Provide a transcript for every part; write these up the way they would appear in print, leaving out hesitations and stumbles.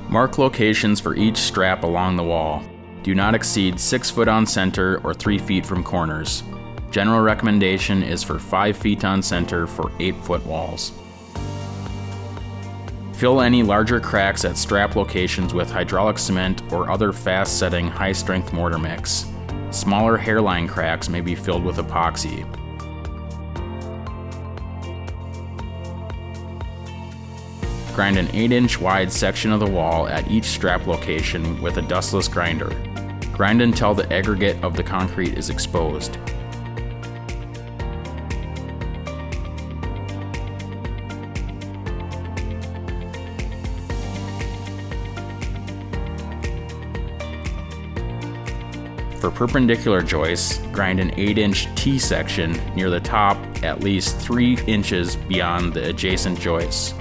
Mark locations for each strap along the wall. Do not exceed 6 foot on center or 3 feet from corners. General recommendation is for 5 feet on center for 8-foot walls. Fill any larger cracks at strap locations with hydraulic cement or other fast-setting, high-strength mortar mix. Smaller hairline cracks may be filled with epoxy. Grind an 8-inch wide section of the wall at each strap location with a dustless grinder. Grind until the aggregate of the concrete is exposed. For perpendicular joists, grind an 8-inch T-section near the top at least 3 inches beyond the adjacent joists.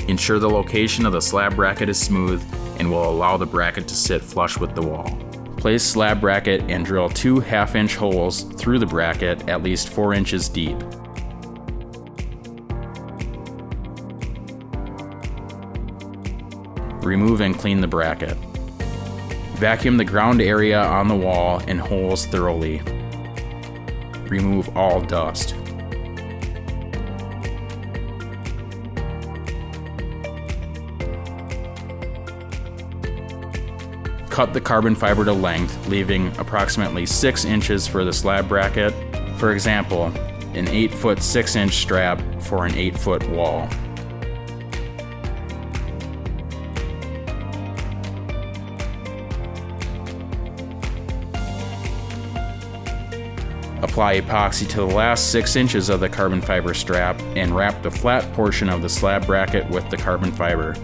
Ensure the location of the slab bracket is smooth and will allow the bracket to sit flush with the wall. Place slab bracket and drill 2 half-inch holes through the bracket at least 4 inches deep. Remove and clean the bracket. Vacuum the ground area on the wall and holes thoroughly. Remove all dust. Cut the carbon fiber to length, leaving approximately 6 inches for the slab bracket. For example, an 8-foot 6-inch strap for an 8-foot wall. Apply epoxy to the last 6 inches of the carbon fiber strap and wrap the flat portion of the slab bracket with the carbon fiber.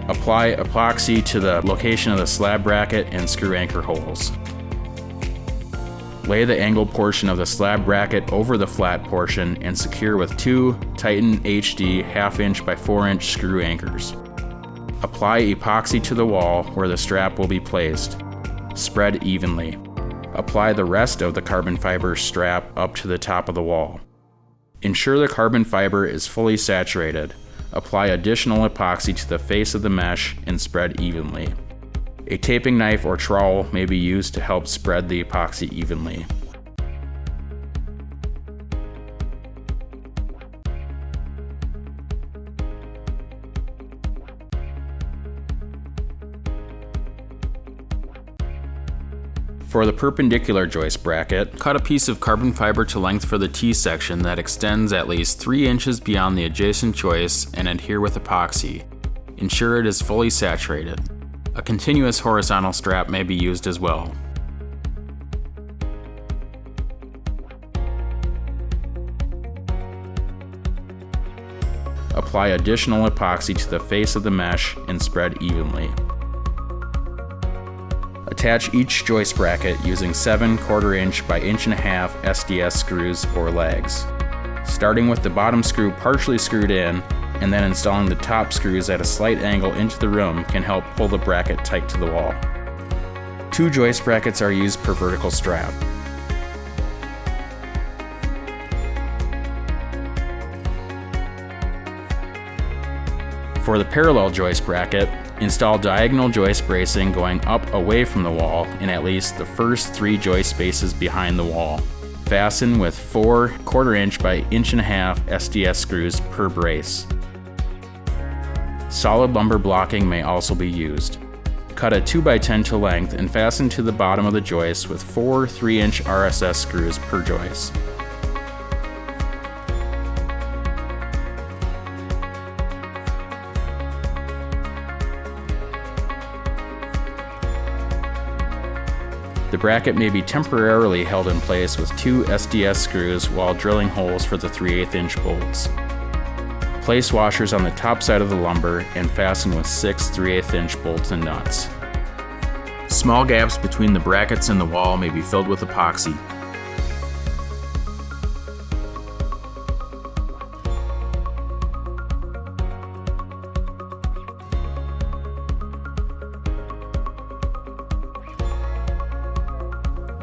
Apply epoxy to the location of the slab bracket and screw anchor holes. Lay the angled portion of the slab bracket over the flat portion and secure with 2 Titan HD 1/2 inch by 4 inch screw anchors. Apply epoxy to the wall where the strap will be placed. Spread evenly. Apply the rest of the carbon fiber strap up to the top of the wall. Ensure the carbon fiber is fully saturated. Apply additional epoxy to the face of the mesh and spread evenly. A taping knife or trowel may be used to help spread the epoxy evenly. For the perpendicular joist bracket, cut a piece of carbon fiber to length for the T-section that extends at least 3 inches beyond the adjacent joists and adhere with epoxy. Ensure it is fully saturated. A continuous horizontal strap may be used as well. Apply additional epoxy to the face of the mesh and spread evenly. Attach each joist bracket using 7 1/4 inch by 1.5 inch SDS screws or legs. Starting with the bottom screw partially screwed in and then installing the top screws at a slight angle into the room can help pull the bracket tight to the wall. 2 joist brackets are used per vertical strap. For the parallel joist bracket, install diagonal joist bracing going up away from the wall in at least the first 3 joist spaces behind the wall. Fasten with 4 1/4 inch by 1.5 inch SDS screws per brace. Solid lumber blocking may also be used. Cut a 2x10 to length and fasten to the bottom of the joist with 4 3-inch RSS screws per joist. The bracket may be temporarily held in place with 2 SDS screws while drilling holes for the 3/8 inch bolts. Place washers on the top side of the lumber and fasten with 6 3/8 inch bolts and nuts. Small gaps between the brackets and the wall may be filled with epoxy.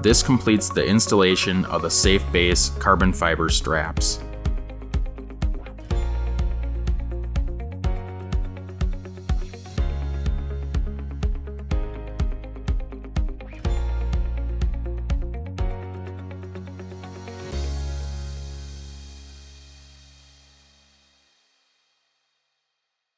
This completes the installation of the SafeBase Carbon Fiber Straps.